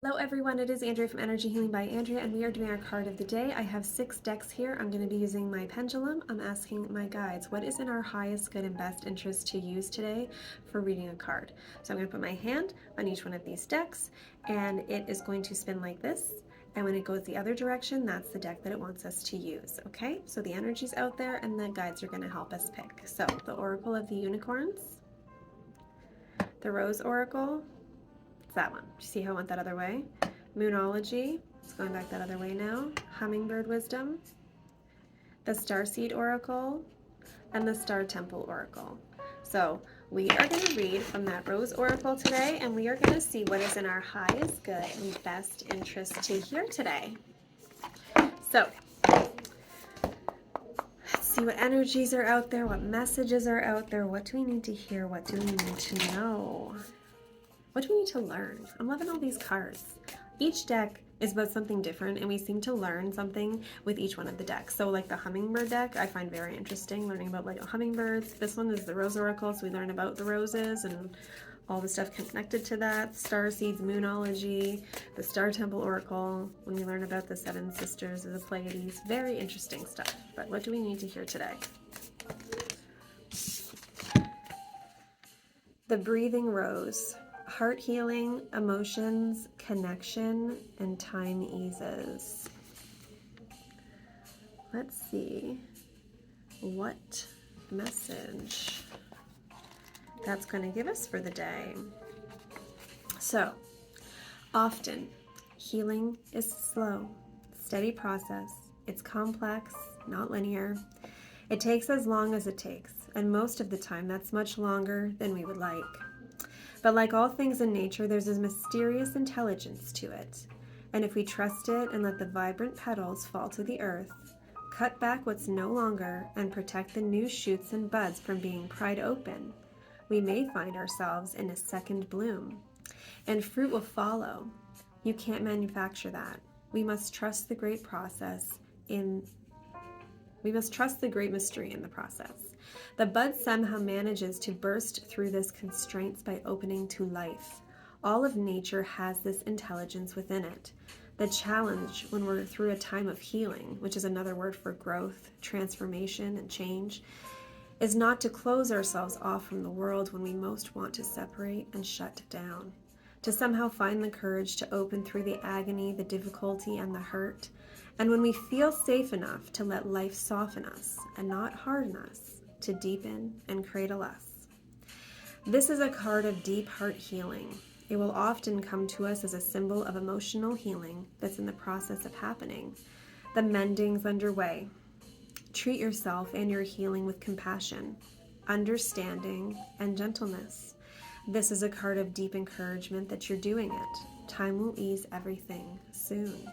Hello everyone, it is Andrea from Energy Healing by Andrea, and we are doing our card of the day. I have 6 decks here. I'm going to be using my pendulum. I'm asking my guides, what is in our highest good and best interest to use today for reading a card? So I'm going to put my hand on each one of these decks, and it is going to spin like this. And when it goes the other direction, that's the deck that it wants us to use, okay? So the energy's out there, and the guides are going to help us pick. So the Oracle of the Unicorns, the Rose Oracle, it's that one. Do you see how I went that other way? Moonology, it's going back that other way now. Hummingbird Wisdom, the Starseed Oracle, and the Star Temple Oracle. So we are going to read from that Rose Oracle today, and we are going to see what is in our highest good and best interest to hear today. So let's see what energies are out there, what messages are out there, what do we need to hear, what do we need to know? What do we need to learn? I'm loving all these cards. Each deck is about something different, and we seem to learn something with each one of the decks. So like the Hummingbird deck, I find very interesting, learning about like hummingbirds. This one is the Rose Oracle, so we learn about the roses and all the stuff connected to that. Starseeds, Moonology, the Star Temple Oracle, when we learn about the 7 sisters of the Pleiades. Very interesting stuff. But what do we need to hear today? The Breathing Rose. Heart healing, emotions, connection, and time eases. Let's see what message that's going to give us for the day. So, often, healing is slow, steady process. It's complex, not linear. It takes as long as it takes, and most of the time that's much longer than we would like. But like all things in nature, there's a mysterious intelligence to it. And if we trust it and let the vibrant petals fall to the earth, cut back what's no longer, and protect the new shoots and buds from being pried open, we may find ourselves in a second bloom. And fruit will follow. You can't manufacture that. We must trust the great mystery in the process. The bud somehow manages to burst through this constraints by opening to life. All of nature has this intelligence within it. The challenge when we're through a time of healing, which is another word for growth, transformation, and change, is not to close ourselves off from the world when we most want to separate and shut down. To somehow find the courage to open through the agony, the difficulty, and the hurt. And when we feel safe enough to let life soften us and not harden us, to deepen and cradle us. This is a card of deep heart healing. It will often come to us as a symbol of emotional healing that's in the process of happening. The mending's underway. Treat yourself and your healing with compassion, understanding, and gentleness. This is a card of deep encouragement that you're doing it. Time will ease everything soon.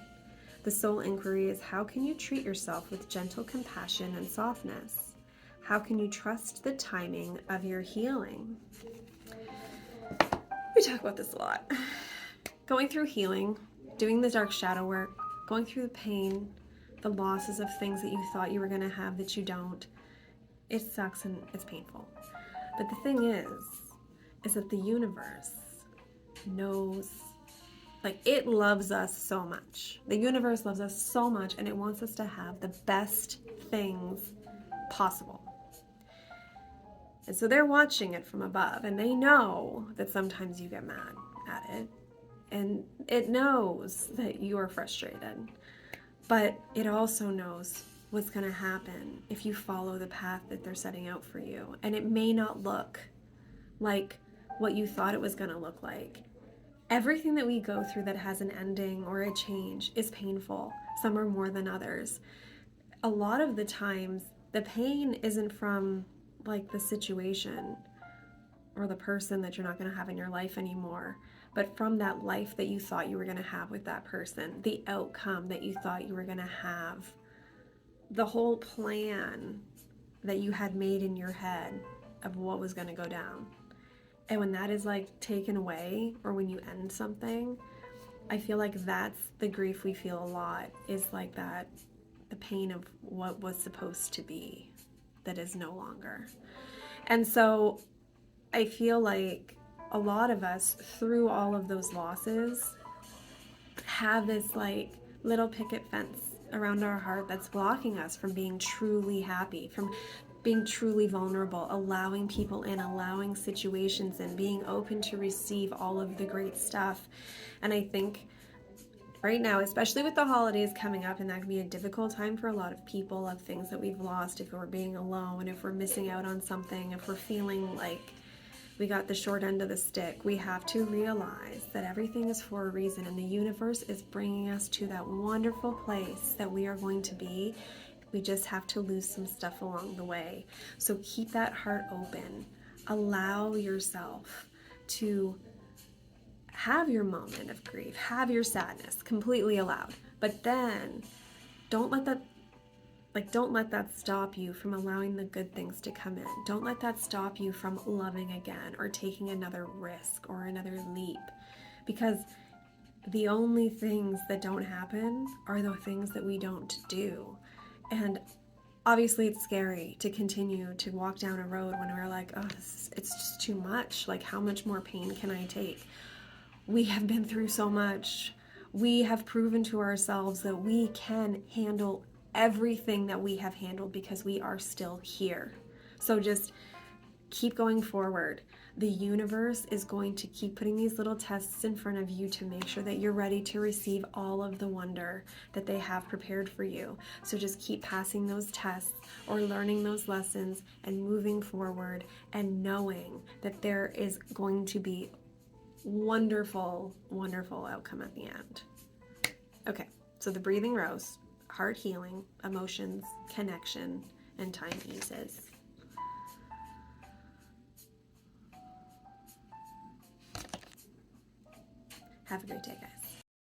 The soul inquiry is, how can you treat yourself with gentle compassion and softness? How can you trust the timing of your healing? We talk about this a lot. Going through healing, doing the dark shadow work, going through the pain, the losses of things that you thought you were going to have that you don't. It sucks and it's painful. But the thing is that the universe knows, like, it loves us so much. The universe loves us so much, and it wants us to have the best things possible. And so they're watching it from above, and they know that sometimes you get mad at it, and it knows that you are frustrated, but it also knows what's going to happen if you follow the path that they're setting out for you. And it may not look like what you thought it was going to look like. Everything that we go through that has an ending or a change is painful. Some are more than others. A lot of the times, the pain isn't from like the situation or the person that you're not going to have in your life anymore, but from that life that you thought you were going to have with that person, the outcome that you thought you were going to have, the whole plan that you had made in your head of what was going to go down. And when that is like taken away, or when you end something, I feel like that's the grief we feel a lot, is like that, the pain of what was supposed to be that is no longer. And so I feel like a lot of us, through all of those losses, have this like little picket fence around our heart that's blocking us from being truly happy, from being truly vulnerable, allowing people in, allowing situations in, being open to receive all of the great stuff. And I think right now, especially with the holidays coming up, and that can be a difficult time for a lot of people, of things that we've lost, if we're being alone, if we're missing out on something, if we're feeling like we got the short end of the stick, we have to realize that everything is for a reason, and the universe is bringing us to that wonderful place that we are going to be. We just have to lose some stuff along the way. So keep that heart open. Allow yourself to have your moment of grief, have your sadness, completely allowed. But then don't let that stop you from allowing the good things to come in. Don't let that stop you from loving again or taking another risk or another leap. Because the only things that don't happen are the things that we don't do. And obviously it's scary to continue to walk down a road when we're like, oh, it's just too much. Like, how much more pain can I take? We have been through so much. We have proven to ourselves that we can handle everything that we have handled because we are still here. So just keep going forward. The universe is going to keep putting these little tests in front of you to make sure that you're ready to receive all of the wonder that they have prepared for you. So just keep passing those tests or learning those lessons and moving forward and knowing that there is going to be wonderful, wonderful outcome at the end. Okay, so the breathing rose, heart healing, emotions, connection, and time eases. Have a great day, guys.